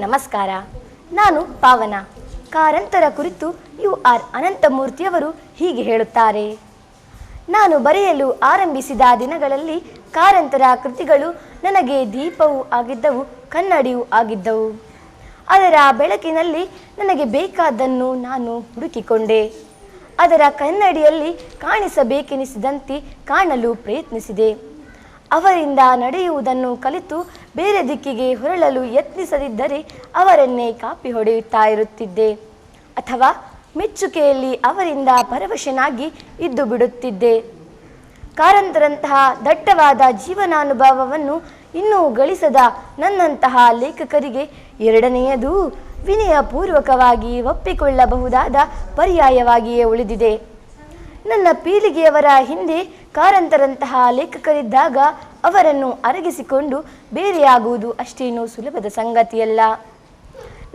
ನಮಸ್ಕಾರ. ನಾನು ಪಾವನ. ಕಾರಂತರ ಕುರಿತು UR ಅನಂತಮೂರ್ತಿಯವರು ಹೀಗೆ ಹೇಳುತ್ತಾರೆ. ನಾನು ಬರೆಯಲು ಆರಂಭಿಸಿದ ದಿನಗಳಲ್ಲಿ ಕಾರಂತರ ಕೃತಿಗಳು ನನಗೆ ದೀಪವೂ ಆಗಿದ್ದವು, ಕನ್ನಡಿಯೂ ಆಗಿದ್ದವು. ಅದರ ಬೆಳಕಿನಲ್ಲಿ ನನಗೆ ಬೇಕಾದ್ದನ್ನು ನಾನು ಹುಡುಕಿಕೊಂಡೆ. ಅದರ ಕನ್ನಡಿಯಲ್ಲಿ ಕಾಣಿಸಬೇಕೆನಿಸಿದಂತೆ ಕಾಣಲು ಪ್ರಯತ್ನಿಸಿದೆ. ಅವರಿಂದ ನಡೆಯುವುದನ್ನು ಕಲಿತು ಬೇರೆ ದಿಕ್ಕಿಗೆ ಹೊರಳಲು ಯತ್ನಿಸದಿದ್ದರೆ ಅವರನ್ನೇ ಕಾಪಿ ಹೊಡೆಯುತ್ತಾ ಇರುತ್ತಿದ್ದೆ, ಅಥವಾ ಮೆಚ್ಚುಗೆಯಲ್ಲಿ ಅವರಿಂದ ಪರವಶನಾಗಿ ಇದ್ದು ಬಿಡುತ್ತಿದ್ದೆ. ಕಾರಂತರಂತಹ ದಟ್ಟವಾದ ಜೀವನಾನುಭವವನ್ನು ಇನ್ನೂ ಗಳಿಸದ ನನ್ನಂತಹ ಲೇಖಕರಿಗೆ ಎರಡನೆಯದು ವಿನಯಪೂರ್ವಕವಾಗಿ ಒಪ್ಪಿಕೊಳ್ಳಬಹುದಾದ ಪರ್ಯಾಯವಾಗಿಯೇ ಉಳಿದಿದೆ. ನನ್ನ ಪೀಳಿಗೆಯವರ ಹಿಂದೆ ಕಾರಂತರಂತಹ ಲೇಖಕರಿದ್ದಾಗ ಅವರನ್ನು ಅರಗಿಸಿಕೊಂಡು ಬೇರೆಯಾಗುವುದು ಅಷ್ಟೇನೂ ಸುಲಭದ ಸಂಗತಿಯಲ್ಲ.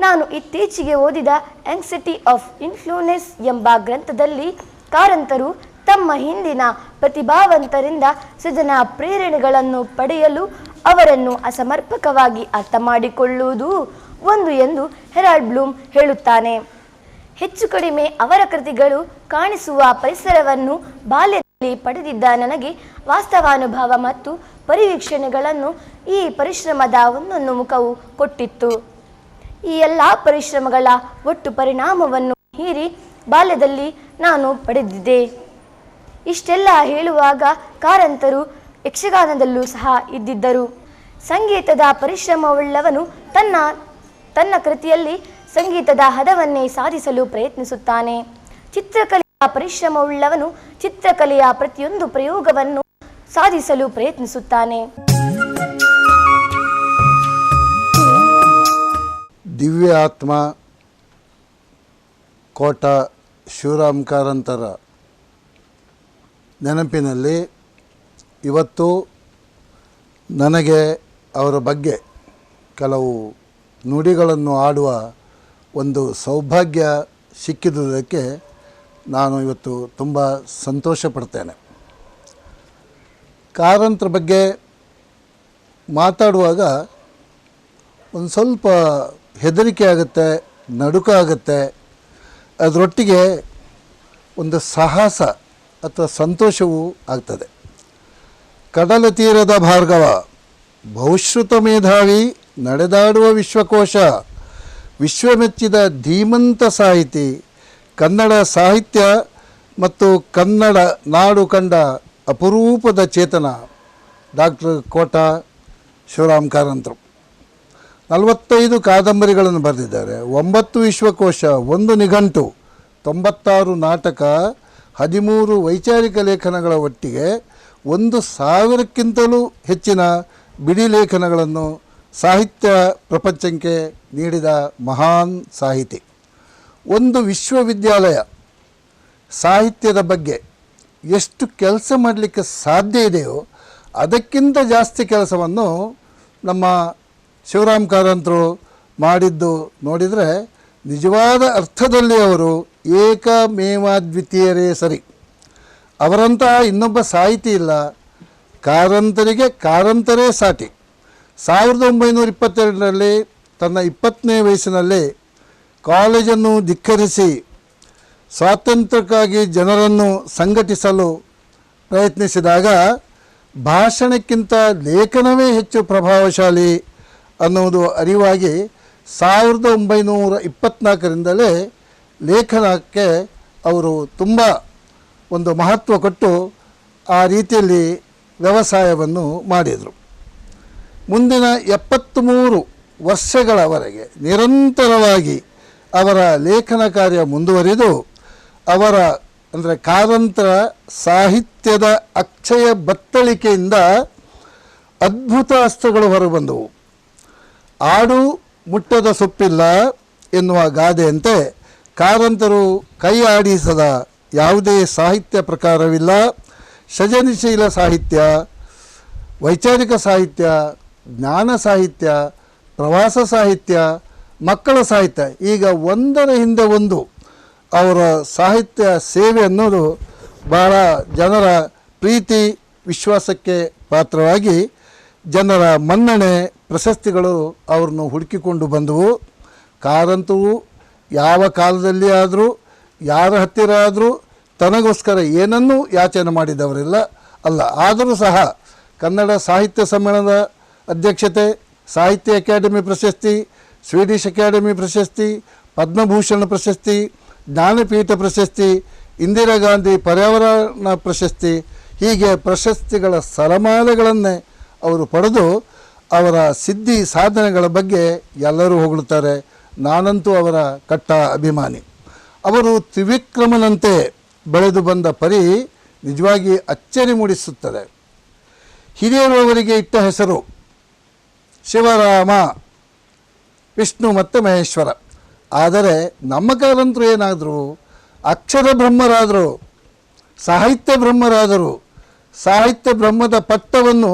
ನಾನು ಇತ್ತೀಚೆಗೆ ಓದಿದ ಆಂಗ್ಸೈಟಿ ಆಫ್ ಇನ್ಫ್ಲೂಯೆನ್ಸ್ ಎಂಬ ಗ್ರಂಥದಲ್ಲಿ ಕಾರಂತರು ತಮ್ಮ ಹಿಂದಿನ ಪ್ರತಿಭಾವಂತರಿಂದ ಸೃಜನ ಪ್ರೇರಣೆಗಳನ್ನು ಪಡೆಯಲು ಅವರನ್ನು ಅಸಮರ್ಪಕವಾಗಿ ಅರ್ಥ ಮಾಡಿಕೊಳ್ಳುವುದು ಒಂದು ಎಂದು ಹೆರಾಲ್ಡ್ ಬ್ಲೂಮ್ ಹೇಳುತ್ತಾನೆ. ಹೆಚ್ಚು ಕಡಿಮೆ ಅವರ ಕೃತಿಗಳು ಕಾಣಿಸುವ ಪರಿಸರವನ್ನು ಬಾಲ್ಯದಲ್ಲಿ ಪಡೆದಿದ್ದ ನನಗೆ ವಾಸ್ತವಾನುಭವ ಮತ್ತು ಪರಿವೀಕ್ಷಣೆಗಳನ್ನು ಈ ಪರಿಶ್ರಮದ ಒಂದೊಂದು ಮುಖವು ಕೊಟ್ಟಿತ್ತು. ಈ ಎಲ್ಲ ಪರಿಶ್ರಮಗಳ ಒಟ್ಟು ಪರಿಣಾಮವನ್ನು ಹೀರಿ ಬಾಲ್ಯದಲ್ಲಿ ನಾನು ಪಡೆದಿದ್ದೆ. ಇಷ್ಟೆಲ್ಲ ಹೇಳುವಾಗ ಕಾರಂತರು ಯಕ್ಷಗಾನದಲ್ಲೂ ಸಹ ಇದ್ದಿದ್ದರು. ಸಂಗೀತದ ಪರಿಶ್ರಮವುಳ್ಳವನು ತನ್ನ ಕೃತಿಯಲ್ಲಿ ಸಂಗೀತದ ಹದವನ್ನೇ ಸಾಧಿಸಲು ಪ್ರಯತ್ನಿಸುತ್ತಾನೆ. ಚಿತ್ರಕಲೆಯ ಪರಿಶ್ರಮವುಳ್ಳವನು ಚಿತ್ರಕಲೆಯ ಪ್ರತಿಯೊಂದು ಪ್ರಯೋಗವನ್ನು ಸಾಧಿಸಲು ಪ್ರಯತ್ನಿಸುತ್ತಾನೆ. ದಿವ್ಯ ಆತ್ಮ ಕೋಟ ಶಿವರಾಮ್ ಕಾರಂತರ ನೆನಪಿನಲ್ಲಿ ಇವತ್ತು ನನಗೆ ಅವರ ಬಗ್ಗೆ ಕೆಲವು ನುಡಿಗಳನ್ನು ಆಡುವ ಒಂದು ಸೌಭಾಗ್ಯ ಸಿಕ್ಕಿದುದಕ್ಕೆ ನಾನು ಇವತ್ತು ತುಂಬ ಸಂತೋಷ ಪಡ್ತೇನೆ. ಕಾರಂತರ ಬಗ್ಗೆ ಮಾತಾಡುವಾಗ ಒಂದು ಸ್ವಲ್ಪ ಹೆದರಿಕೆ ಆಗುತ್ತೆ, ನಡುಕ ಆಗುತ್ತೆ. ಅದರೊಟ್ಟಿಗೆ ಒಂದು ಸಾಹಸ ಅಥವಾ ಸಂತೋಷವೂ ಆಗ್ತದೆ. ಕಡಲ ತೀರದ ಭಾರ್ಗವ, ಬಹುಶ್ರುತ ಮೇಧಾವಿ, ನಡೆದಾಡುವ ವಿಶ್ವಕೋಶ, ವಿಶ್ವಮೆಚ್ಚಿದ ಧೀಮಂತ ಸಾಹಿತಿ, ಕನ್ನಡ ಸಾಹಿತ್ಯ ಮತ್ತು ಕನ್ನಡ ನಾಡು ಕಂಡ ಅಪರೂಪದ ಚೇತನ ಡಾಕ್ಟರ್ ಕೋಟ ಶಿವರಾಮ್ ಕಾರಂತರು. 45 ಕಾದಂಬರಿಗಳನ್ನು ಬರೆದಿದ್ದಾರೆ, 9 ವಿಶ್ವಕೋಶ, 1 ನಿಘಂಟು, 96 ನಾಟಕ, 13 ವೈಚಾರಿಕ ಲೇಖನಗಳ ಒಟ್ಟಿಗೆ 1000ಕ್ಕಿಂತಲೂ ಹೆಚ್ಚಿನ ಬಿಡಿ ಲೇಖನಗಳನ್ನು ಸಾಹಿತ್ಯ ಪ್ರಪಂಚಕ್ಕೆ ನೀಡಿದ ಮಹಾನ್ ಸಾಹಿತಿ. ಒಂದು ವಿಶ್ವವಿದ್ಯಾಲಯ ಸಾಹಿತ್ಯದ ಬಗ್ಗೆ ಎಷ್ಟು ಕೆಲಸ ಮಾಡಲಿಕ್ಕೆ ಸಾಧ್ಯ ಇದೆಯೋ ಅದಕ್ಕಿಂತ ಜಾಸ್ತಿ ಕೆಲಸವನ್ನು ನಮ್ಮ ಶಿವರಾಮ್ ಕಾರಂತರು ಮಾಡಿದ್ದು ನೋಡಿದರೆ ನಿಜವಾದ ಅರ್ಥದಲ್ಲಿ ಅವರು ಏಕಮೇವಾದ್ವಿತೀಯರೇ ಸರಿ. ಅವರಂತಹ ಇನ್ನೊಬ್ಬ ಸಾಹಿತಿ ಇಲ್ಲ. ಕಾರಂತರಿಗೆ ಕಾರಂತರೇ ಸಾಟಿ. 1922ರಲ್ಲಿ ತನ್ನ 20ನೇ ವಯಸ್ಸಿನಲ್ಲಿ ಕಾಲೇಜನ್ನು ಧಿಕ್ಕರಿಸಿ ಸ್ವಾತಂತ್ರ್ಯಕ್ಕಾಗಿ ಜನರನ್ನು ಸಂಘಟಿಸಲು ಪ್ರಯತ್ನಿಸಿದಾಗ ಭಾಷಣಕ್ಕಿಂತ ಲೇಖನವೇ ಹೆಚ್ಚು ಪ್ರಭಾವಶಾಲಿ ಅನ್ನುವುದು ಅರಿವಾಗಿ 1924ರಿಂದಲೇ ಲೇಖನಕ್ಕೆ ಅವರು ತುಂಬ ಒಂದು ಮಹತ್ವ ಕೊಟ್ಟು ಆ ರೀತಿಯಲ್ಲಿ ವ್ಯವಸಾಯವನ್ನು ಮಾಡಿದರು. ಮುಂದಿನ 73 ವರ್ಷಗಳವರೆಗೆ ನಿರಂತರವಾಗಿ ಅವರ ಲೇಖನ ಕಾರ್ಯ ಮುಂದುವರಿದು ಅವರ ಅಂದರೆ ಕಾರಂತರ ಸಾಹಿತ್ಯದ ಅಕ್ಷಯ ಬತ್ತಳಿಕೆಯಿಂದ ಅದ್ಭುತ ಅಸ್ತ್ರಗಳು ಹೊರಬಂದವು. ಆಡು ಮುಟ್ಟದ ಸೊಪ್ಪಿಲ್ಲ ಎನ್ನುವ ಗಾದೆಯಂತೆ ಕಾರಂತರು ಕೈ ಆಡಿಸದ ಯಾವುದೇ ಸಾಹಿತ್ಯ ಪ್ರಕಾರವಿಲ್ಲ. ಸೃಜನಶೀಲ ಸಾಹಿತ್ಯ, ವೈಚಾರಿಕ ಸಾಹಿತ್ಯ, ಜ್ಞಾನ ಸಾಹಿತ್ಯ, ಪ್ರವಾಸ ಸಾಹಿತ್ಯ, ಮಕ್ಕಳ ಸಾಹಿತ್ಯ, ಈಗ ಒಂದರ ಹಿಂದೆ ಒಂದು ಅವರ ಸಾಹಿತ್ಯ ಸೇವೆ ಅನ್ನೋದು ಭಾಳ ಜನರ ಪ್ರೀತಿ ವಿಶ್ವಾಸಕ್ಕೆ ಪಾತ್ರವಾಗಿ ಜನರ ಮನ್ನಣೆ ಪ್ರಶಸ್ತಿಗಳು ಅವ್ರನ್ನು ಹುಡುಕಿಕೊಂಡು ಬಂದವು. ಕಾರಂತರು ಯಾವ ಕಾಲದಲ್ಲಿ ಆದರೂ ಯಾರ ಹತ್ತಿರ ಆದರೂ ತನಗೋಸ್ಕರ ಏನನ್ನೂ ಯಾಚನೆ ಮಾಡಿದವರಿಲ್ಲ ಅಲ್ಲ. ಆದರೂ ಸಹ ಕನ್ನಡ ಸಾಹಿತ್ಯ ಸಮ್ಮೇಳನದ ಅಧ್ಯಕ್ಷತೆ, ಸಾಹಿತ್ಯ ಅಕಾಡೆಮಿ ಪ್ರಶಸ್ತಿ, ಸ್ವೀಡಿಷ್ ಅಕಾಡೆಮಿ ಪ್ರಶಸ್ತಿ, ಪದ್ಮಭೂಷಣ ಪ್ರಶಸ್ತಿ, ಜ್ಞಾನಪೀಠ ಪ್ರಶಸ್ತಿ, ಇಂದಿರಾ ಗಾಂಧಿ ಪರ್ಯಾವರಣ ಪ್ರಶಸ್ತಿ, ಹೀಗೆ ಪ್ರಶಸ್ತಿಗಳ ಸರಮಾಲೆಗಳನ್ನೇ ಅವರು ಪಡೆದು ಅವರ ಸಿದ್ಧಿ ಸಾಧನೆಗಳ ಬಗ್ಗೆ ಎಲ್ಲರೂ ಹೊಗಳುತ್ತಾರೆ. ನಾನಂತೂ ಅವರ ಕಟ್ಟ ಅಭಿಮಾನಿ. ಅವರು ತ್ರಿವಿಕ್ರಮನಂತೆ ಬೆಳೆದು ಬಂದ ಪರಿ ನಿಜವಾಗಿ ಅಚ್ಚರಿ ಮೂಡಿಸುತ್ತದೆ. ಹಿರಿಯರು ಅವರಿಗೆ ಇಟ್ಟ ಹೆಸರು ಶಿವರಾಮ, ವಿಷ್ಣು ಮತ್ತು ಮಹೇಶ್ವರ. ಆದರೆ ನಮ್ಮ ಕಾರಂತರು ಏನಾದರೂ ಅಕ್ಷರ ಬ್ರಹ್ಮರಾದರು, ಸಾಹಿತ್ಯ ಬ್ರಹ್ಮರಾದರು. ಸಾಹಿತ್ಯ ಬ್ರಹ್ಮದ ಪಟ್ಟವನ್ನು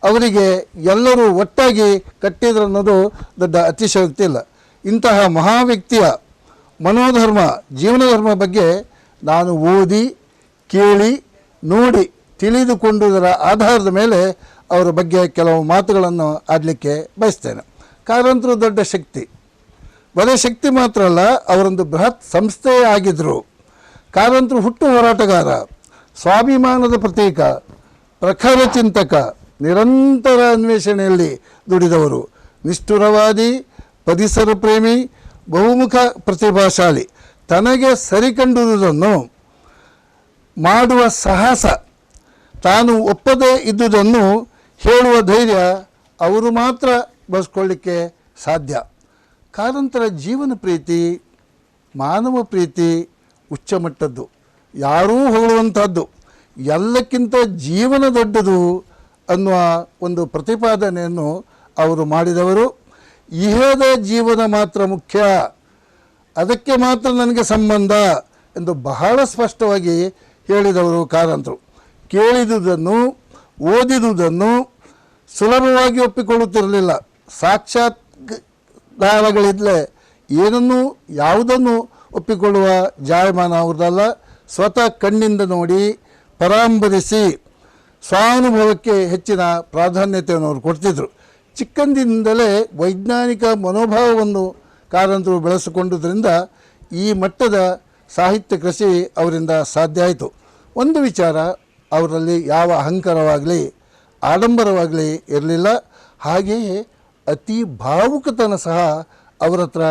ಅವರಿಗೆ ಎಲ್ಲರೂ ಒಟ್ಟಾಗಿ ಕಟ್ಟಿದ್ರು ಅನ್ನೋದು ದೊಡ್ಡ ಅತಿಶಯೋಕ್ತಿ ಇಲ್ಲ. ಇಂತಹ ಮಹಾವ್ಯಕ್ತಿಯ ಮನೋಧರ್ಮ, ಜೀವನ ಧರ್ಮ ಬಗ್ಗೆ ನಾನು ಓದಿ, ಕೇಳಿ, ನೋಡಿ, ತಿಳಿದುಕೊಂಡುದರ ಆಧಾರದ ಮೇಲೆ ಅವರ ಬಗ್ಗೆ ಕೆಲವು ಮಾತುಗಳನ್ನು ಆಡಲಿಕ್ಕೆ ಬಯಸ್ತೇನೆ. ಕಾರಂತರು ದೊಡ್ಡ ಶಕ್ತಿ, ಬರೀ ಶಕ್ತಿ ಮಾತ್ರ ಅಲ್ಲ, ಅವರೊಂದು ಬೃಹತ್ ಸಂಸ್ಥೆಯೇ ಆಗಿದ್ದರು. ಕಾರಂತರು ಹುಟ್ಟು ಹೋರಾಟಗಾರ, ಸ್ವಾಭಿಮಾನದ ಪ್ರತೀಕ, ಪ್ರಖರ ಚಿಂತಕ, ನಿರಂತರ ಅನ್ವೇಷಣೆಯಲ್ಲಿ ದುಡಿದವರು, ನಿಷ್ಠುರವಾದಿ, ಪರಿಸರ ಪ್ರೇಮಿ, ಬಹುಮುಖ ಪ್ರತಿಭಾಶಾಲಿ. ತನಗೆ ಸರಿಕಂಡುದನ್ನು ಮಾಡುವ ಸಾಹಸ, ತಾನು ಒಪ್ಪದೇ ಇದ್ದುದನ್ನು ಹೇಳುವ ಧೈರ್ಯ ಅವರು ಮಾತ್ರ ಬಳಸ್ಕೊಳ್ಳಿಕ್ಕೆ ಸಾಧ್ಯ. ಕಾರಂತರ ಜೀವನ ಪ್ರೀತಿ, ಮಾನವ ಪ್ರೀತಿ ಉಚ್ಚಮಟ್ಟದ್ದು, ಯಾರೂ ಹೊಗಳುವಂಥದ್ದು. ಎಲ್ಲಕ್ಕಿಂತ ಜೀವನ ದೊಡ್ಡದು ಅನ್ನುವ ಒಂದು ಪ್ರತಿಪಾದನೆಯನ್ನು ಅವರು ಮಾಡಿದವರು. ಇಹದ ಜೀವನ ಮಾತ್ರ ಮುಖ್ಯ, ಅದಕ್ಕೆ ಮಾತ್ರ ನನಗೆ ಸಂಬಂಧ ಎಂದು ಬಹಳ ಸ್ಪಷ್ಟವಾಗಿ ಹೇಳಿದವರು ಕಾರಂತರು. ಕೇಳಿದುದನ್ನು, ಓದಿದುದನ್ನು ಸುಲಭವಾಗಿ ಒಪ್ಪಿಕೊಳ್ಳುತ್ತಿರಲಿಲ್ಲ. ಸಾಕ್ಷಾತ್ಕಾರಗಳಿದ್ದರೆ ಏನನ್ನೂ ಯಾವುದನ್ನು ಒಪ್ಪಿಕೊಳ್ಳುವ ಜಾಯಮಾನ ಅವ್ರದ್ದಲ್ಲ. ಸ್ವತಃ ಕಣ್ಣಿಂದ ನೋಡಿ, ಪರಾಂಬರಿಸಿ, ಸ್ವಾನುಭವಕ್ಕೆ ಹೆಚ್ಚಿನ ಪ್ರಾಧಾನ್ಯತೆಯನ್ನು ಅವರು ಕೊಡ್ತಿದ್ದರು. ಚಿಕ್ಕಂದಿನಿಂದಲೇ ವೈಜ್ಞಾನಿಕ ಮನೋಭಾವವನ್ನು ಕಾರಂತರು ಬೆಳೆಸಿಕೊಂಡುದರಿಂದ ಈ ಮಟ್ಟದ ಸಾಹಿತ್ಯ ಕೃಷಿ ಅವರಿಂದ ಸಾಧ್ಯ ಆಯಿತು. ಒಂದು ವಿಚಾರ, ಅವರಲ್ಲಿ ಯಾವ ಅಹಂಕಾರವಾಗಲಿ ಆಡಂಬರವಾಗಲಿ ಇರಲಿಲ್ಲ. ಹಾಗೆಯೇ ಅತಿ ಭಾವುಕತನ ಸಹ ಅವರ ಹತ್ರ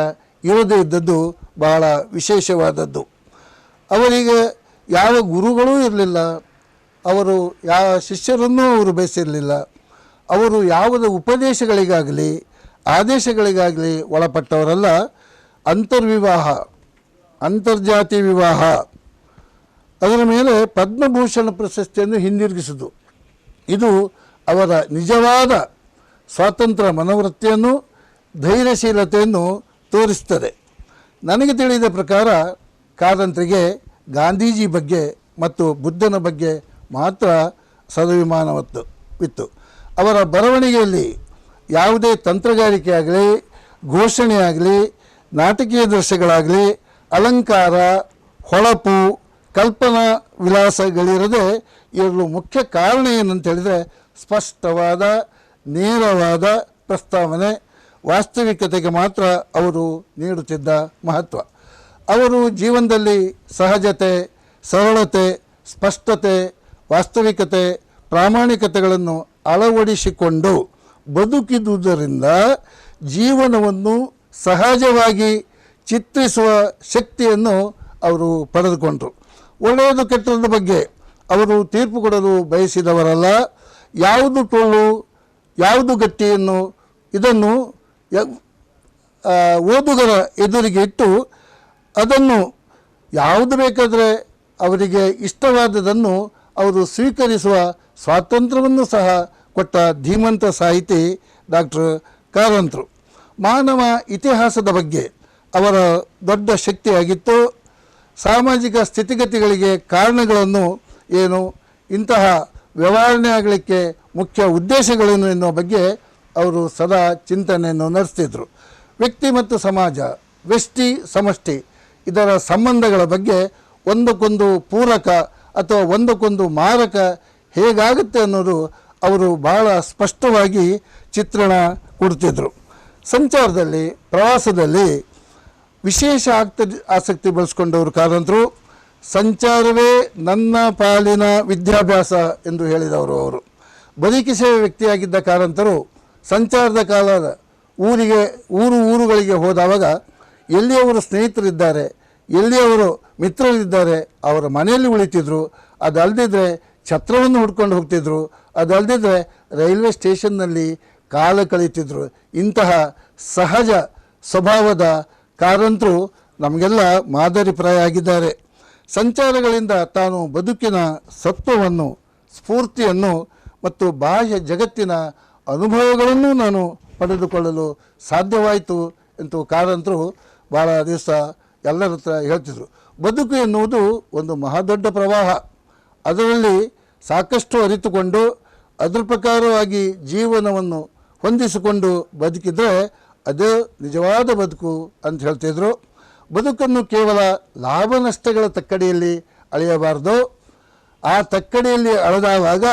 ಇರದೇ ಇದ್ದದ್ದು ಬಹಳ ವಿಶೇಷವಾದದ್ದು. ಅವರಿಗೆ ಯಾವ ಗುರುಗಳೂ ಇರಲಿಲ್ಲ, ಅವರು ಯಾವ ಶಿಷ್ಯರನ್ನೂ ಅವರು ಬಯಸಿರಲಿಲ್ಲ. ಅವರು ಯಾವುದೇ ಉಪದೇಶಗಳಿಗಾಗಲಿ ಆದೇಶಗಳಿಗಾಗಲಿ ಒಳಪಟ್ಟವರಲ್ಲ. ಅಂತರ್ವಿವಾಹ, ಅಂತರ್ಜಾತಿ ವಿವಾಹ, ಅದರ ಮೇಲೆ ಪದ್ಮಭೂಷಣ ಪ್ರಶಸ್ತಿಯನ್ನು ಹಿಂದಿರುಗಿಸುವುದು, ಇದು ಅವರ ನಿಜವಾದ ಸ್ವಾತಂತ್ರ್ಯ ಮನೋವೃತ್ತಿಯನ್ನು, ಧೈರ್ಯಶೀಲತೆಯನ್ನು ತೋರಿಸ್ತದೆ. ನನಗೆ ತಿಳಿದ ಪ್ರಕಾರ ಕಾರಂತರಿಗೆ ಗಾಂಧೀಜಿ ಬಗ್ಗೆ ಮತ್ತು ಬುದ್ಧನ ಬಗ್ಗೆ ಮಾತ್ರ ಸದಭಿಮಾನವಿತ್ತು. ಅವರ ಬರವಣಿಗೆಯಲ್ಲಿ ಯಾವುದೇ ತಂತ್ರಗಾರಿಕೆ ಆಗಲಿ, ಘೋಷಣೆ ಆಗಲಿ, ನಾಟಕೀಯ ದೃಶ್ಯಗಳಾಗಲಿ, ಅಲಂಕಾರ, ಹೊಳಪು, ಕಲ್ಪನಾ ವಿಲಾಸಗಳಿರದೆ ಇರಲು ಮುಖ್ಯ ಕಾರಣ ಏನಂತ ಹೇಳಿದರೆ ಸ್ಪಷ್ಟವಾದ, ನೇರವಾದ ಪ್ರಸ್ತಾವನೆ, ವಾಸ್ತವಿಕತೆಗೆ ಮಾತ್ರ ಅವರು ನೀಡುತ್ತಿದ್ದ ಮಹತ್ವ. ಅವರು ಜೀವನದಲ್ಲಿ ಸಹಜತೆ, ಸರಳತೆ, ಸ್ಪಷ್ಟತೆ, ವಾಸ್ತವಿಕತೆ, ಪ್ರಾಮಾಣಿಕತೆಗಳನ್ನು ಅಳವಡಿಸಿಕೊಂಡು ಬದುಕಿದುದರಿಂದ ಜೀವನವನ್ನು ಸಹಜವಾಗಿ ಚಿತ್ರಿಸುವ ಶಕ್ತಿಯನ್ನು ಅವರು ಪಡೆದುಕೊಂಡರು. ಒಳ್ಳೆಯದು ಕೆಟ್ಟದ ಬಗ್ಗೆ ಅವರು ತೀರ್ಪು ಕೊಡಲು ಬಯಸಿದವರಲ್ಲ. ಯಾವುದು ಟೊಳ್ಳು, ಯಾವುದು ಗಟ್ಟಿಯನ್ನು ಇದನ್ನು ಓದುಗರ ಎದುರಿಗೆ ಇಟ್ಟು ಅದನ್ನು ಯಾವುದು ಬೇಕಾದರೆ ಅವರಿಗೆ ಇಷ್ಟವಾದದನ್ನು ಅವರು ಸ್ವೀಕರಿಸುವ ಸ್ವಾತಂತ್ರ್ಯವನ್ನು ಸಹ ಕೊಟ್ಟ ಧೀಮಂತ ಸಾಹಿತಿ ಡಾಕ್ಟರ್ ಕಾರಂತರು. ಮಾನವ ಇತಿಹಾಸದ ಬಗ್ಗೆ ಅವರ ದೊಡ್ಡ ಶಕ್ತಿಯಾಗಿತ್ತು. ಸಾಮಾಜಿಕ ಸ್ಥಿತಿಗತಿಗಳಿಗೆ ಕಾರಣಗಳನ್ನು ಏನು, ಇಂತಹ ವ್ಯವಹಾರಣೆ ಆಗಲಿಕ್ಕೆ ಮುಖ್ಯ ಉದ್ದೇಶಗಳೇನು ಎನ್ನುವ ಬಗ್ಗೆ ಅವರು ಸದಾ ಚಿಂತನೆಯನ್ನು ನಡೆಸ್ತಿದ್ರು. ವ್ಯಕ್ತಿ ಮತ್ತು ಸಮಾಜ, ವ್ಯಷ್ಟಿ ಸಮಷ್ಟಿ, ಇದರ ಸಂಬಂಧಗಳ ಬಗ್ಗೆ ಒಂದಕ್ಕೊಂದು ಪೂರಕ ಅಥವಾ ಒಂದಕ್ಕೊಂದು ಮಾರಕ ಹೇಗಾಗುತ್ತೆ ಅನ್ನೋದು ಅವರು ಬಹಳ ಸ್ಪಷ್ಟವಾಗಿ ಚಿತ್ರಣ ಕೊಡ್ತಿದ್ರು. ಸಂಚಾರದಲ್ಲಿ, ಪ್ರವಾಸದಲ್ಲಿ ವಿಶೇಷ ಆಸಕ್ತಿ ಬೆಳೆಸ್ಕೊಂಡವರು ಕಾರಂತರು. ಸಂಚಾರವೇ ನನ್ನ ಪಾಲಿನ ವಿದ್ಯಾಭ್ಯಾಸ ಎಂದು ಹೇಳಿದವರು ಅವರು. ಬದುಕಿಸುವ ವ್ಯಕ್ತಿಯಾಗಿದ್ದ ಕಾರಂತರು ಸಂಚಾರದ ಕಾಲದ ಊರುಗಳಿಗೆ ಹೋದವಾಗ ಎಲ್ಲಿ ಅವರು ಸ್ನೇಹಿತರಿದ್ದಾರೆ, ಎಲ್ಲಿ ಅವರು ಮಿತ್ರರಿದ್ದಾರೆ ಅವರ ಮನೆಯಲ್ಲಿ ಉಳಿತಿದ್ರು. ಅದಲ್ಲದಿದ್ದರೆ ಛತ್ರವನ್ನು ಹುಡ್ಕೊಂಡು ಹೋಗ್ತಿದ್ರು. ಅದಲ್ಲದಿದ್ದರೆ ರೈಲ್ವೆ ಸ್ಟೇಷನ್ನಲ್ಲಿ ಕಾಲ ಕಳೀತಿದ್ರು. ಇಂತಹ ಸಹಜ ಸ್ವಭಾವದ ಕಾರಂತರು ನಮಗೆಲ್ಲ ಮಾದರಿಪ್ರಾಯ ಆಗಿದ್ದಾರೆ. ಸಂಚಾರಗಳಿಂದ ತಾನು ಬದುಕಿನ ಸತ್ವವನ್ನು, ಸ್ಫೂರ್ತಿಯನ್ನು ಮತ್ತು ಬಾಹ್ಯ ಜಗತ್ತಿನ ಅನುಭವಗಳನ್ನು ನಾನು ಪಡೆದುಕೊಳ್ಳಲು ಸಾಧ್ಯವಾಯಿತು ಎಂದು ಕಾರಂತರು ಭಾಳ ದಿವಸ ಎಲ್ಲರ ಹತ್ರ ಹೇಳ್ತಿದ್ರು. ಬದುಕು ಎನ್ನುವುದು ಒಂದು ಮಹಾದೊಡ್ಡ ಪ್ರವಾಹ. ಅದರಲ್ಲಿ ಸಾಕಷ್ಟು ಅರಿತುಕೊಂಡು ಅದರ ಪ್ರಕಾರವಾಗಿ ಜೀವನವನ್ನು ಹೊಂದಿಸಿಕೊಂಡು ಬದುಕಿದರೆ ಅದು ನಿಜವಾದ ಬದುಕು ಅಂತ ಹೇಳ್ತಿದ್ರು. ಬದುಕನ್ನು ಕೇವಲ ಲಾಭ ನಷ್ಟಗಳ ತಕ್ಕಡಿಯಲ್ಲಿ ಅಳೆಯಬಾರ್ದು. ಆ ತಕ್ಕಡಿಯಲ್ಲಿ ಅಳೆದಾವಾಗ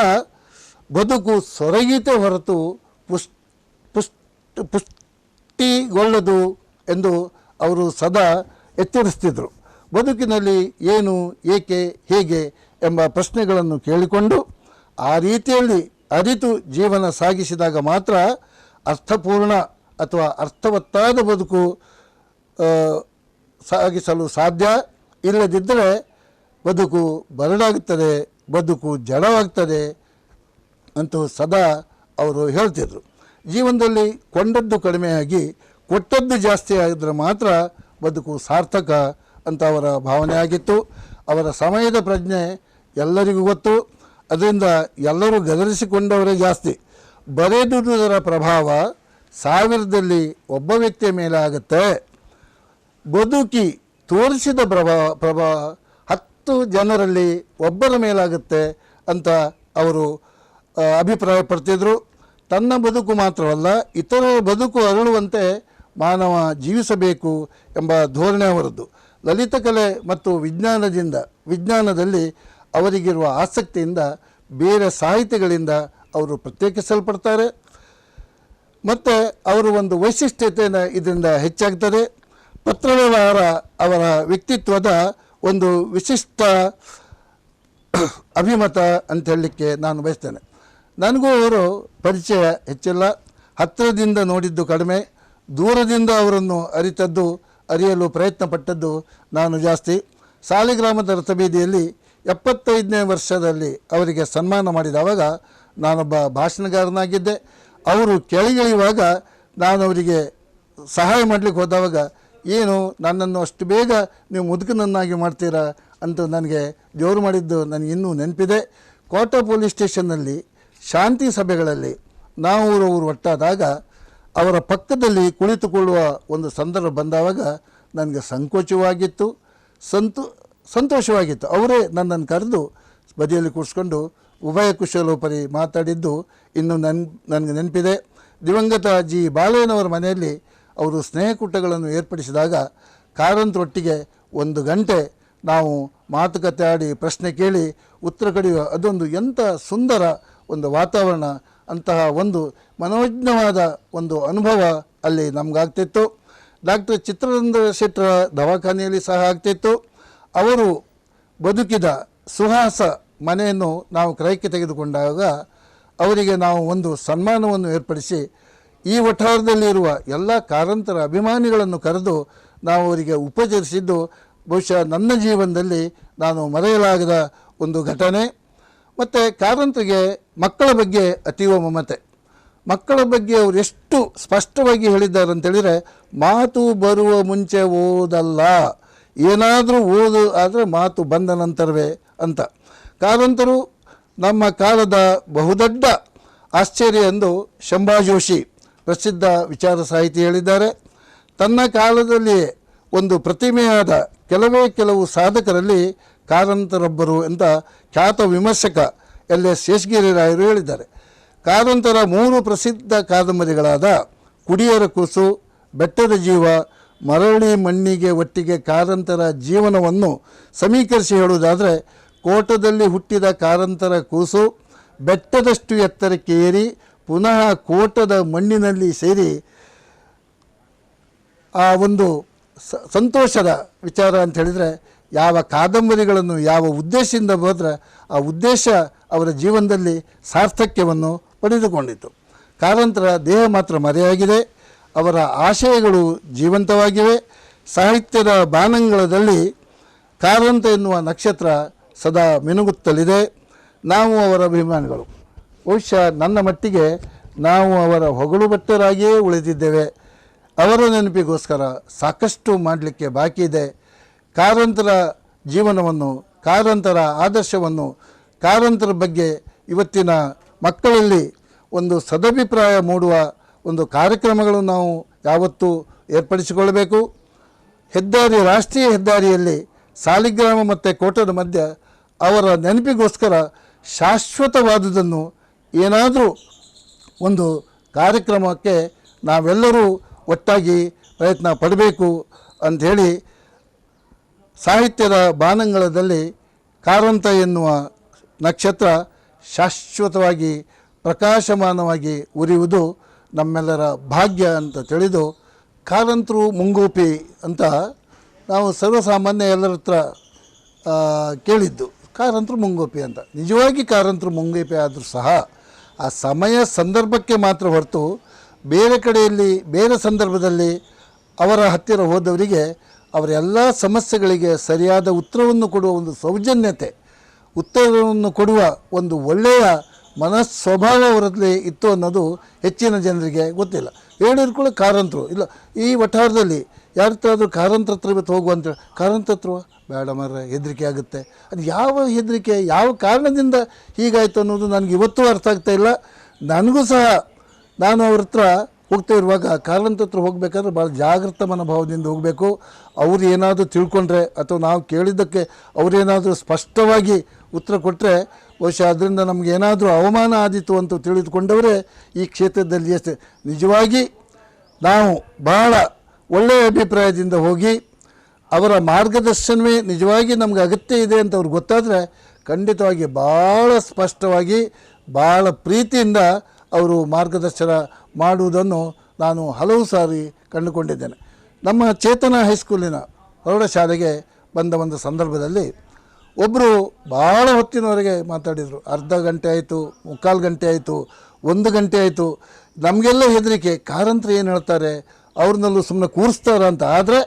ಬದುಕು ಸೊರಗೀತೆ ಹೊರತು ಪುಷ್ಟಿಗೊಳ್ಳದು ಎಂದು ಅವರು ಸದಾ ಎಚ್ಚರಿಸ್ತಿದ್ರು. ಬದುಕಿನಲ್ಲಿ ಏನು, ಏಕೆ, ಹೇಗೆ ಎಂಬ ಪ್ರಶ್ನೆಗಳನ್ನು ಕೇಳಿಕೊಂಡು ಆ ರೀತಿಯಲ್ಲಿ ಅರಿತು ಜೀವನ ಸಾಗಿಸಿದಾಗ ಮಾತ್ರ ಅರ್ಥಪೂರ್ಣ ಅಥವಾ ಅರ್ಥವತ್ತಾದ ಬದುಕು ಸಾಗಿಸಲು ಸಾಧ್ಯ. ಇಲ್ಲದಿದ್ದರೆ ಬದುಕು ಬರಡಾಗುತ್ತದೆ, ಬದುಕು ಜಡವಾಗ್ತದೆ ಅಂತೂ ಸದಾ ಅವರು ಹೇಳ್ತಿದ್ರು. ಜೀವನದಲ್ಲಿ ಕೊಂಡದ್ದು ಕಡಿಮೆಯಾಗಿ ಕೊಟ್ಟದ್ದು ಜಾಸ್ತಿ ಆಗಿದ್ರೆ ಮಾತ್ರ ಬದುಕು ಸಾರ್ಥಕ ಅಂತ ಅವರ ಭಾವನೆ ಆಗಿತ್ತು. ಅವರ ಸಮಯದ ಪ್ರಜ್ಞೆ ಎಲ್ಲರಿಗೂ ಗೊತ್ತು. ಅದರಿಂದ ಎಲ್ಲರೂ ಗದರಿಸಿಕೊಂಡವರೇ ಜಾಸ್ತಿ. ಬರೆದುದರ ಪ್ರಭಾವ 1000ದಲ್ಲಿ ಒಬ್ಬ ವ್ಯಕ್ತಿಯ ಮೇಲೆ ಆಗುತ್ತೆ. ಬದುಕಿ ತೋರಿಸಿದ ಪ್ರಭಾವ 10 ಜನರಲ್ಲಿ ಒಬ್ಬರ ಮೇಲಾಗುತ್ತೆ ಅಂತ ಅವರು ಅಭಿಪ್ರಾಯ ಪಡ್ತಿದ್ರು. ತನ್ನ ಬದುಕು ಮಾತ್ರವಲ್ಲ, ಇತರರ ಬದುಕು ಅರಳುವಂತೆ ಮಾನವ ಜೀವಿಸಬೇಕು ಎಂಬ ಧೋರಣೆ ಅವರದ್ದು. ಲಲಿತಕಲೆ ಮತ್ತು ವಿಜ್ಞಾನದಲ್ಲಿ ಅವರಿಗಿರುವ ಆಸಕ್ತಿಯಿಂದ ಬೇರೆ ಸಾಹಿತಿಗಳಿಂದ ಅವರು ಪ್ರತ್ಯೇಕಿಸಲ್ಪಡ್ತಾರೆ. ಮತ್ತು ಅವರು ಒಂದು ವೈಶಿಷ್ಟ್ಯತೆಯನ್ನು ಇದರಿಂದ ಹೆಚ್ಚಾಗ್ತದೆ. ಪತ್ರವ್ಯವಹಾರ ಅವರ ವ್ಯಕ್ತಿತ್ವದ ಒಂದು ವಿಶಿಷ್ಟ ಅಭಿಮತ ಅಂತ ಹೇಳಲಿಕ್ಕೆ ನಾನು ಬಯಸ್ತೇನೆ. ನನಗೂ ಅವರು ಪರಿಚಯ ಹೆಚ್ಚಿಲ್ಲ. ಹತ್ತಿರದಿಂದ ನೋಡಿದ್ದು ಕಡಿಮೆ, ದೂರದಿಂದ ಅವರನ್ನು ಅರಿಯಲು ಪ್ರಯತ್ನ ಪಟ್ಟದ್ದು ನಾನು ಜಾಸ್ತಿ. ಸಾಲಿಗ್ರಾಮದ ರಥಬೀದಿಯಲ್ಲಿ 75ನೇ ವರ್ಷದಲ್ಲಿ ಅವರಿಗೆ ಸನ್ಮಾನ ಮಾಡಿದವಾಗ ನಾನೊಬ್ಬ ಭಾಷಣಗಾರನಾಗಿದ್ದೆ. ಅವರು ಕೆಳಗಿಳಿಯುವಾಗ ನಾನು ಅವರಿಗೆ ಸಹಾಯ ಮಾಡಲಿಕ್ಕೆ ಹೋದವಾಗ, ಏನು ನನ್ನನ್ನು ಅಷ್ಟು ಬೇಗ ನೀವು ಮುದುಕನನ್ನಾಗಿ ಮಾಡ್ತೀರಾ ಅಂತ ನನಗೆ ಜೋರು ಮಾಡಿದ್ದು ನನಗೆ ಇನ್ನೂ ನೆನಪಿದೆ. ಕೋಟ ಪೊಲೀಸ್ ಸ್ಟೇಷನ್ನಲ್ಲಿ ಶಾಂತಿ ಸಭೆಗಳಲ್ಲಿ ನಾವು ಅವರು ಒಟ್ಟಾದಾಗ ಅವರ ಪಕ್ಕದಲ್ಲಿ ಕುಳಿತುಕೊಳ್ಳುವ ಒಂದು ಸಂದರ್ಭ ಬಂದಾಗ ನನಗೆ ಸಂಕೋಚವಾಗಿತ್ತು, ಸಂತೋಷವಾಗಿತ್ತು. ಅವರೇ ನನ್ನನ್ನು ಕರೆದು ಬದಿಯಲ್ಲಿ ಕೂರಿಸ್ಕೊಂಡು ಉಭಯ ಕುಶಲೋಪರಿ ಮಾತಾಡಿದ್ದು ಇನ್ನೂ ನನಗೆ ನೆನಪಿದೆ. ದಿವಂಗತ ಜಿ ಬಾಲೇನವರ ಮನೆಯಲ್ಲಿ ಅವರು ಸ್ನೇಹಕೂಟಗಳನ್ನು ಏರ್ಪಡಿಸಿದಾಗ ಕಾರಂತರೊಟ್ಟಿಗೆ 1 ಗಂಟೆ ನಾವು ಮಾತುಕತೆ ಆಡಿ ಪ್ರಶ್ನೆ ಕೇಳಿ ಉತ್ತರ ಕಡೆಯುವ ಅದೊಂದು ಎಂಥ ಸುಂದರ ಒಂದು ವಾತಾವರಣ, ಅಂತಹ ಒಂದು ಮನೋಜ್ಞವಾದ ಒಂದು ಅನುಭವ ಅಲ್ಲಿ ನಮಗಾಗ್ತಿತ್ತು. ಡಾಕ್ಟರ್ ಚಿತ್ರರಂಗ ಶೆಟ್ಟರ ದವಾಖಾನೆಯಲ್ಲಿ ಸಹ ಆಗ್ತಿತ್ತು. ಅವರು ಬದುಕಿದ ಸುಹಾಸ ಮನೆಯನ್ನು ನಾವು ಕ್ರಯಕ್ಕೆ ತೆಗೆದುಕೊಂಡಾಗ ಅವರಿಗೆ ನಾವು ಒಂದು ಸನ್ಮಾನವನ್ನು ಏರ್ಪಡಿಸಿ ಈ ವಠಾರದಲ್ಲಿರುವ ಎಲ್ಲ ಕಾರಂತರ ಅಭಿಮಾನಿಗಳನ್ನು ಕರೆದು ನಾವು ಅವರಿಗೆ ಉಪಚರಿಸಿದ್ದು ಬಹುಶಃ ನನ್ನ ಜೀವನದಲ್ಲಿ ನಾನು ಮರೆಯಲಾಗದ ಒಂದು ಘಟನೆ. ಮತ್ತು ಕಾರಂತರಿಗೆ ಮಕ್ಕಳ ಬಗ್ಗೆ ಅತೀವ ಮಮತೆ. ಮಕ್ಕಳ ಬಗ್ಗೆ ಅವರು ಎಷ್ಟು ಸ್ಪಷ್ಟವಾಗಿ ಹೇಳಿದ್ದಾರೆ ಅಂತೇಳಿದರೆ, ಮಾತು ಬರುವ ಮುಂಚೆ ಓದಲ್ಲ, ಏನಾದರೂ ಓದು ಆದರೆ ಮಾತು ಬಂದ ನಂತರವೇ ಅಂತ. ಕಾರಂತರು ನಮ್ಮ ಕಾಲದ ಬಹುದೊಡ್ಡ ಆಶ್ಚರ್ಯ ಎಂದು ಶಂಭಾ ಜೋಶಿ ಪ್ರಸಿದ್ಧ ವಿಚಾರ ಸಾಹಿತಿ ಹೇಳಿದ್ದಾರೆ. ತನ್ನ ಕಾಲದಲ್ಲಿಯೇ ಒಂದು ಪ್ರತಿಮೆಯಾದ ಕೆಲವು ಸಾಧಕರಲ್ಲಿ ಕಾರಂತರೊಬ್ಬರು ಅಂತ ಖ್ಯಾತ ವಿಮರ್ಶಕ ಎಲ್.ಎಸ್. ಶೇಷಗಿರಿರಾಯರು ಹೇಳಿದ್ದಾರೆ. ಕಾರಂತರ 3 ಪ್ರಸಿದ್ಧ ಕಾದಂಬರಿಗಳಾದ ಕುಡಿಯರ ಕೂಸು, ಬೆಟ್ಟದ ಜೀವ, ಮರಳಿ ಮಣ್ಣಿಗೆ ಒಟ್ಟಿಗೆ ಕಾರಂತರ ಜೀವನವನ್ನು ಸಮೀಕರಿಸಿ ಹೇಳುವುದಾದರೆ, ಕೋಟದಲ್ಲಿ ಹುಟ್ಟಿದ ಕಾರಂತರ ಕೂಸು, ಬೆಟ್ಟದಷ್ಟು ಎತ್ತರಕ್ಕೆ ಏರಿ ಪುನಃ ಕೋಟದ ಮಣ್ಣಿನಲ್ಲಿ ಸೇರಿ ಆ ಒಂದು ಸಂತೋಷದ ವಿಚಾರ ಅಂತ ಹೇಳಿದರೆ, ಯಾವ ಕಾದಂಬರಿಗಳನ್ನು ಯಾವ ಉದ್ದೇಶದಿಂದ ಹೋದರೆ ಆ ಉದ್ದೇಶ ಅವರ ಜೀವನದಲ್ಲಿ ಸಾರ್ಥಕ್ಯವನ್ನು ಪಡೆದುಕೊಂಡಿತು. ಕಾರಂತರ ದೇಹ ಮಾತ್ರ ಮರೆಯಾಗಿದೆ, ಅವರ ಆಶಯಗಳು ಜೀವಂತವಾಗಿವೆ. ಸಾಹಿತ್ಯದ ಬಾನಂಗಳದಲ್ಲಿ ಕಾರಂತ ಎನ್ನುವ ನಕ್ಷತ್ರ ಸದಾ ಮಿನುಗುತ್ತಲಿದೆ. ನಾವು ಅವರ ಅಭಿಮಾನಿಗಳು. ಬಹುಶಃ ನನ್ನ ಮಟ್ಟಿಗೆ ನಾವು ಅವರ ಹೊಗಳು ಭಟ್ಟರಾಗಿಯೇ ಉಳಿದಿದ್ದೇವೆ. ಅವರ ನೆನಪಿಗೋಸ್ಕರ ಸಾಕಷ್ಟು ಮಾಡಲಿಕ್ಕೆ ಬಾಕಿ ಇದೆ. ಕಾರಂತರ ಜೀವನವನ್ನು, ಕಾರಂತರ ಆದರ್ಶವನ್ನು, ಕಾರಂತರ ಬಗ್ಗೆ ಇವತ್ತಿನ ಮಕ್ಕಳಲ್ಲಿ ಒಂದು ಸದಭಿಪ್ರಾಯ ಮೂಡುವ ಒಂದು ಕಾರ್ಯಕ್ರಮಗಳನ್ನು ನಾವು ಯಾವತ್ತೂ ಏರ್ಪಡಿಸಿಕೊಳ್ಳಬೇಕು. ಹೆದ್ದಾರಿ, ರಾಷ್ಟ್ರೀಯ ಹೆದ್ದಾರಿಯಲ್ಲಿ ಸಾಲಿಗ್ರಾಮ ಮತ್ತು ಕೋಟದ ಮಧ್ಯೆ ಅವರ ನೆನಪಿಗೋಸ್ಕರ ಶಾಶ್ವತವಾದುದನ್ನು ಏನಾದರೂ ಒಂದು ಕಾರ್ಯಕ್ರಮಕ್ಕೆ ನಾವೆಲ್ಲರೂ ಒಟ್ಟಾಗಿ ಪ್ರಯತ್ನ ಪಡಬೇಕು ಅಂಥೇಳಿ ಸಾಹಿತ್ಯದ ಬಾನಂಗಳದಲ್ಲಿ ಕಾರಂತ ಎನ್ನುವ ನಕ್ಷತ್ರ ಶಾಶ್ವತವಾಗಿ ಪ್ರಕಾಶಮಾನವಾಗಿ ಉರಿಯುವುದು ನಮ್ಮೆಲ್ಲರ ಭಾಗ್ಯ ಅಂತ ತಿಳಿದು, ಕಾರಂತರು ಮುಂಗೋಪಿ ಅಂತ ನಾವು ಸರ್ವಸಾಮಾನ್ಯ ಎಲ್ಲರ ಹತ್ರ ಕೇಳಿದ್ದು, ಕಾರಂತರು ಮುಂಗೋಪಿ ಅಂತ. ನಿಜವಾಗಿ ಕಾರಂತರು ಮುಂಗೋಪಿ ಆದರೂ ಸಹ ಆ ಸಮಯ ಸಂದರ್ಭಕ್ಕೆ ಮಾತ್ರ ಹೊರತು ಬೇರೆ ಕಡೆಯಲ್ಲಿ ಬೇರೆ ಸಂದರ್ಭದಲ್ಲಿ ಅವರ ಹತ್ತಿರ ಹೋದವರಿಗೆ ಅವರ ಎಲ್ಲ ಸಮಸ್ಯೆಗಳಿಗೆ ಸರಿಯಾದ ಉತ್ತರವನ್ನು ಕೊಡುವ ಒಂದು ಸೌಜನ್ಯತೆ, ಉತ್ತರವನ್ನು ಕೊಡುವ ಒಂದು ಒಳ್ಳೆಯ ಮನಸ್ವಭಾವ ಅವರಲ್ಲಿ ಇತ್ತು ಅನ್ನೋದು ಹೆಚ್ಚಿನ ಜನರಿಗೆ ಗೊತ್ತಿಲ್ಲ. ಹೇಳಿದ್ರು ಕೂಡ ಕಾರಂತರು ಇಲ್ಲ. ಈ ವಠಾರದಲ್ಲಿ ಯಾರತ್ತಾದರೂ ಕಾರಂತರ ಹತ್ರ ಇವತ್ತು ಹೋಗುವಂತ, ಕಾರಂತರ ಹತ್ರ ಬೇಡ ಮರ, ಹೆದರಿಕೆ ಆಗುತ್ತೆ. ಅದು ಯಾವ ಹೆದರಿಕೆ, ಯಾವ ಕಾರಣದಿಂದ ಹೀಗಾಯಿತು ಅನ್ನೋದು ನನಗೆ ಇವತ್ತೂ ಅರ್ಥ ಆಗ್ತಾ ಇಲ್ಲ. ನನಗೂ ಸಹ ನಾನು ಅವ್ರ ಹತ್ರ ಹೋಗ್ತಾ ಇರುವಾಗ ಕಾರಂತ ಹತ್ರ ಹೋಗಬೇಕಾದ್ರೆ ಭಾಳ ಜಾಗೃತ ಮನೋಭಾವದಿಂದ ಹೋಗಬೇಕು. ಅವ್ರು ಏನಾದರೂ ತಿಳ್ಕೊಂಡ್ರೆ ಅಥವಾ ನಾವು ಕೇಳಿದ್ದಕ್ಕೆ ಅವರೇನಾದರೂ ಸ್ಪಷ್ಟವಾಗಿ ಉತ್ತರ ಕೊಟ್ಟರೆ ಬಹುಶಃ ಅದರಿಂದ ನಮಗೇನಾದರೂ ಅವಮಾನ ಆದೀತು ಅಂತ ತಿಳಿದುಕೊಂಡವರೇ ಈ ಕ್ಷೇತ್ರದಲ್ಲಿ ಅಷ್ಟೇ. ನಿಜವಾಗಿ ನಾವು ಬಹಳ ಒಳ್ಳೆಯ ಅಭಿಪ್ರಾಯದಿಂದ ಹೋಗಿ ಅವರ ಮಾರ್ಗದರ್ಶನವೇ ನಿಜವಾಗಿ ನಮಗೆ ಅಗತ್ಯ ಇದೆ ಅಂತ ಅವ್ರಿಗೆ ಗೊತ್ತಾದರೆ ಖಂಡಿತವಾಗಿ ಭಾಳ ಸ್ಪಷ್ಟವಾಗಿ ಭಾಳ ಪ್ರೀತಿಯಿಂದ ಅವರು ಮಾರ್ಗದರ್ಶನ ಮಾಡುವುದನ್ನು ನಾನು ಹಲವು ಸಾರಿ ಕಂಡುಕೊಂಡಿದ್ದೇನೆ. ನಮ್ಮ ಚೇತನ ಹೈಸ್ಕೂಲಿನ ಪ್ರೌಢಶಾಲೆಗೆ ಬಂದ ಒಂದು ಸಂದರ್ಭದಲ್ಲಿ ಒಬ್ಬರು ಭಾಳ ಹೊತ್ತಿನವರೆಗೆ ಮಾತಾಡಿದರು. ಅರ್ಧ ಗಂಟೆ ಆಯಿತು, ಮುಕ್ಕಾಲು ಗಂಟೆ ಆಯಿತು, 1 ಗಂಟೆ ಆಯಿತು. ನಮಗೆಲ್ಲ ಹೆದರಿಕೆ, ಕಾರಂತರು ಏನು ಹೇಳ್ತಾರೆ, ಅವ್ರನ್ನಲ್ಲೂ ಸುಮ್ಮನೆ ಕೂರಿಸ್ತಾರ ಅಂತ. ಆದರೆ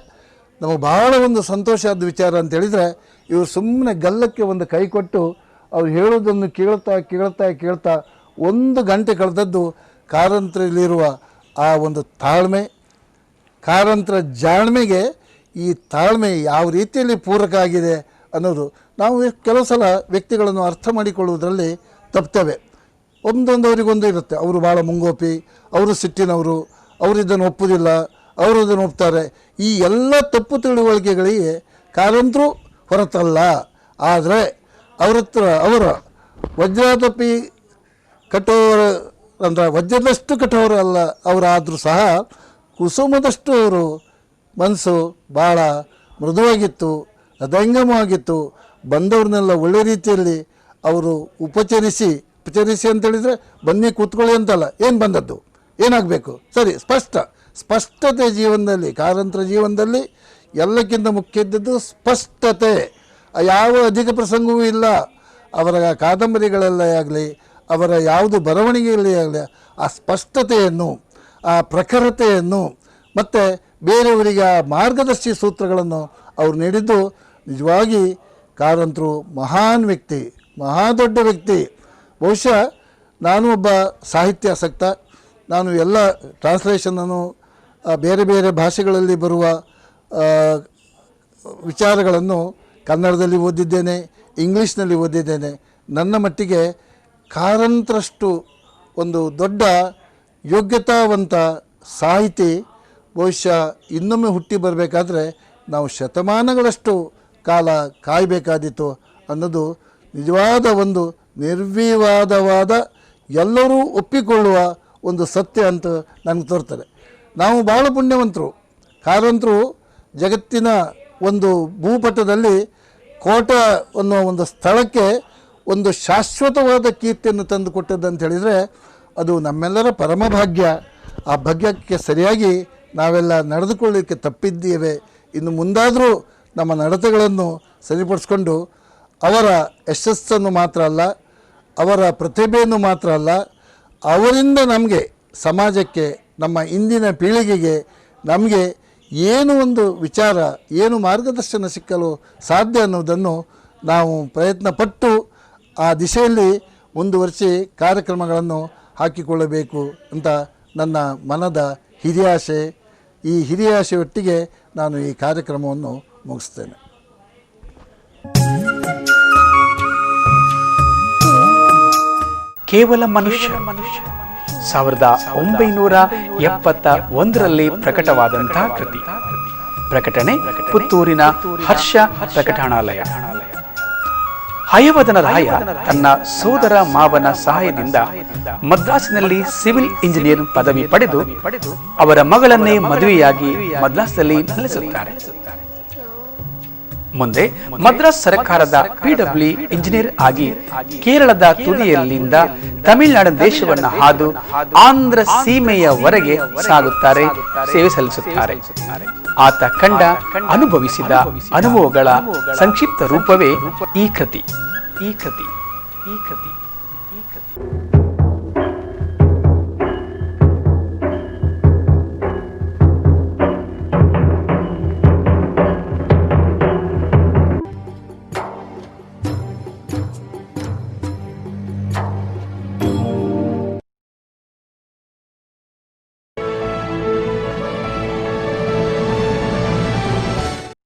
ನಮಗೆ ಭಾಳ ಒಂದು ಸಂತೋಷ ಆದ ವಿಚಾರ ಅಂತ ಹೇಳಿದರೆ, ಇವರು ಸುಮ್ಮನೆ ಗಲ್ಲಕ್ಕೆ ಒಂದು ಕೈ ಕೊಟ್ಟು ಅವ್ರು ಹೇಳೋದನ್ನು ಕೇಳ್ತಾ ಕೇಳ್ತಾ ಕೇಳ್ತಾ 1 ಗಂಟೆ ಕಳೆದದ್ದು ಕಾರಂತರಲ್ಲಿರುವ ಆ ಒಂದು ತಾಳ್ಮೆ, ಕಾರಂತರ ಜಾಣ್ಮೆಗೆ ಈ ತಾಳ್ಮೆ ಯಾವ ರೀತಿಯಲ್ಲಿ ಪೂರಕ ಆಗಿದೆ ಅನ್ನೋದು ನಾವು ಕೆಲವು ಸಲ ವ್ಯಕ್ತಿಗಳನ್ನು ಅರ್ಥ ಮಾಡಿಕೊಳ್ಳುವುದರಲ್ಲಿ ತಪ್ತೇವೆ. ಒಂದೊಂದವರಿಗೊಂದು ಇರುತ್ತೆ. ಅವರು ಭಾಳ ಮುಂಗೋಪಿ, ಅವರು ಸಿಟ್ಟಿನವರು, ಅವರು ಇದನ್ನು ಒಪ್ಪುವುದಿಲ್ಲ, ಅವರು ಇದನ್ನು ಒಪ್ತಾರೆ. ಈ ಎಲ್ಲ ತಪ್ಪು ತಿಳುವಳಿಕೆಗಳಿಗೆ ಕಾರಂತರು ಹೊರತಲ್ಲ. ಆದರೆ ಅವರ ಹತ್ರ ಅವರ ವಜ್ರಾತಪಿ ಕಠೋರ ಅಂದರೆ ವಜ್ರದಷ್ಟು ಕಠೋರ ಅಲ್ಲ ಅವರಾದರೂ ಸಹ ಕುಸುಮದಷ್ಟು ಅವರು ಮನಸ್ಸು ಭಾಳ ಮೃದುವಾಗಿತ್ತು, ಹೃದಯಂಗಮವಾಗಿತ್ತು. ಬಂದವ್ರನ್ನೆಲ್ಲ ಒಳ್ಳೆ ರೀತಿಯಲ್ಲಿ ಅವರು ಉಪಚರಿಸಿ ಅಂತೇಳಿದರೆ ಬನ್ನಿ ಕೂತ್ಕೊಳ್ಳಿ ಅಂತಲ್ಲ, ಏನು ಬಂದದ್ದು, ಏನಾಗಬೇಕು, ಸರಿ ಸ್ಪಷ್ಟತೆ ಜೀವನದಲ್ಲಿ, ಕಾರಂತರ ಜೀವನದಲ್ಲಿ ಎಲ್ಲಕ್ಕಿಂತ ಮುಖ್ಯ ಇದ್ದದ್ದು ಸ್ಪಷ್ಟತೆ. ಯಾವ ಅಧಿಕ ಪ್ರಸಂಗವೂ ಇಲ್ಲ. ಅವರ ಕಾದಂಬರಿಗಳಲ್ಲೇ ಆಗಲಿ, ಅವರ ಯಾವುದು ಬರವಣಿಗೆಯಲ್ಲಿ ಆಗಲಿ, ಆ ಸ್ಪಷ್ಟತೆಯನ್ನು, ಆ ಪ್ರಖರತೆಯನ್ನು ಮತ್ತು ಬೇರೆಯವರಿಗೆ ಆ ಮಾರ್ಗದರ್ಶಿ ಸೂತ್ರಗಳನ್ನು ಅವರು ನೀಡಿದ್ದು ನಿಜವಾಗಿ ಕಾರಂತರು ಮಹಾನ್ ವ್ಯಕ್ತಿ, ದೊಡ್ಡ ವ್ಯಕ್ತಿ. ಬಹುಶಃ ನಾನು ಒಬ್ಬ ಸಾಹಿತ್ಯಾಸಕ್ತ. ನಾನು ಎಲ್ಲ ಟ್ರಾನ್ಸ್ಲೇಷನನ್ನು ಬೇರೆ ಬೇರೆ ಭಾಷೆಗಳಲ್ಲಿ ಬರುವ ವಿಚಾರಗಳನ್ನು ಕನ್ನಡದಲ್ಲಿ ಓದಿದ್ದೇನೆ, ಇಂಗ್ಲೀಷ್ನಲ್ಲಿ ಓದಿದ್ದೇನೆ. ನನ್ನ ಮಟ್ಟಿಗೆ ಕಾರಂತರಷ್ಟು ಒಂದು ದೊಡ್ಡ ಯೋಗ್ಯತಾವಂತ ಸಾಹಿತಿ ಬಹುಶಃ ಇನ್ನೊಮ್ಮೆ ಹುಟ್ಟಿ ಬರಬೇಕಾದ್ರೆ ನಾವು ಶತಮಾನಗಳಷ್ಟು ಕಾಲ ಕಾಯಬೇಕಾದೀತು ಅನ್ನೋದು ನಿಜವಾದ ಒಂದು ನಿರ್ವಿವಾದವಾದ ಎಲ್ಲರೂ ಒಪ್ಪಿಕೊಳ್ಳುವ ಒಂದು ಸತ್ಯ ಅಂತ ನನಗೆ ತೋರ್ತದೆ. ನಾವು ಭಾಳ ಪುಣ್ಯವಂತರು. ಕಾರಂತರು ಜಗತ್ತಿನ ಒಂದು ಭೂಪಟದಲ್ಲಿ ಕೋಟ ಅನ್ನೋ ಒಂದು ಸ್ಥಳಕ್ಕೆ ಒಂದು ಶಾಶ್ವತವಾದ ಕೀರ್ತಿಯನ್ನು ತಂದುಕೊಟ್ಟದ್ದು ಹೇಳಿದರೆ ಅದು ನಮ್ಮೆಲ್ಲರ ಪರಮಭಾಗ್ಯ. ಆ ಭಾಗ್ಯಕ್ಕೆ ಸರಿಯಾಗಿ ನಾವೆಲ್ಲ ನಡೆದುಕೊಳ್ಳಲಿಕ್ಕೆ ತಪ್ಪಿದ್ದೇವೆ. ಇನ್ನು ಮುಂದಾದರೂ ನಮ್ಮ ನಡತೆಗಳನ್ನು ಸರಿಪಡಿಸ್ಕೊಂಡು ಅವರ ಯಶಸ್ಸನ್ನು ಮಾತ್ರ ಅಲ್ಲ, ಅವರ ಪ್ರತಿಭೆಯನ್ನು ಮಾತ್ರ ಅಲ್ಲ, ಅವರಿಂದ ನಮಗೆ ಸಮಾಜಕ್ಕೆ, ನಮ್ಮ ಇಂದಿನ ಪೀಳಿಗೆಗೆ ನಮಗೆ ಏನು ಒಂದು ವಿಚಾರ, ಏನು ಮಾರ್ಗದರ್ಶನ ಸಿಕ್ಕಲು ಸಾಧ್ಯ ಅನ್ನೋದನ್ನು ನಾವು ಪ್ರಯತ್ನಪಟ್ಟು ಆ ದಿಶೆಯಲ್ಲಿ ಮುಂದುವರಿಸಿ ಕಾರ್ಯಕ್ರಮಗಳನ್ನು ಹಾಕಿಕೊಳ್ಳಬೇಕು ಅಂತ ನನ್ನ ಮನದ ಹಿರಿಯಾಸೆ. ಈ ಹಿರಿಯಾಸೆಯೊಟ್ಟಿಗೆ ನಾನು ಈ ಕಾರ್ಯಕ್ರಮವನ್ನು ಮುಗಿಸ್ತೇನೆ. ಕೇವಲ ಮನುಷ್ಯ 1971ರಲ್ಲಿ ಪ್ರಕಟವಾದಂತಹ ಕೃತಿ. ಪ್ರಕಟಣೆ ಪುತ್ತೂರಿನ ಹರ್ಷ ಪ್ರಕಟಣಾಲಯ. ಹಯವದನ ರಾಯ ತನ್ನ ಸೋದರ ಮಾವನ ಸಹಾಯದಿಂದ ಮದ್ರಾಸಿನಲ್ಲಿ ಸಿವಿಲ್ ಇಂಜಿನಿಯರ್ ಪದವಿ ಪಡೆದು ಅವರ ಮಗಳನ್ನೇ ಮದುವೆಯಾಗಿ ಮದ್ರಾಸ್ನಲ್ಲಿ ನೆಲೆಸುತ್ತಾರೆ. ಮುಂದೆ ಮದ್ರಾಸ್ ಸರ್ಕಾರದ PW ಇಂಜಿನಿಯರ್ ಆಗಿ ಕೇರಳದ ತುದಿಯಲ್ಲಿಂದ ತಮಿಳುನಾಡು ದೇಶವನ್ನು ಹಾದು ಆಂಧ್ರ ಸೀಮೆಯವರೆಗೆ ಸಾಗುತ್ತಾರೆ, ಸೇವೆ ಸಲ್ಲಿಸುತ್ತಾರೆ. ಆತ ಕಂಡ ಅನುಭವಿಸಿದ ಅನುಭವಗಳ ಸಂಕ್ಷಿಪ್ತ ರೂಪವೇ ಈ ಕೃತಿ.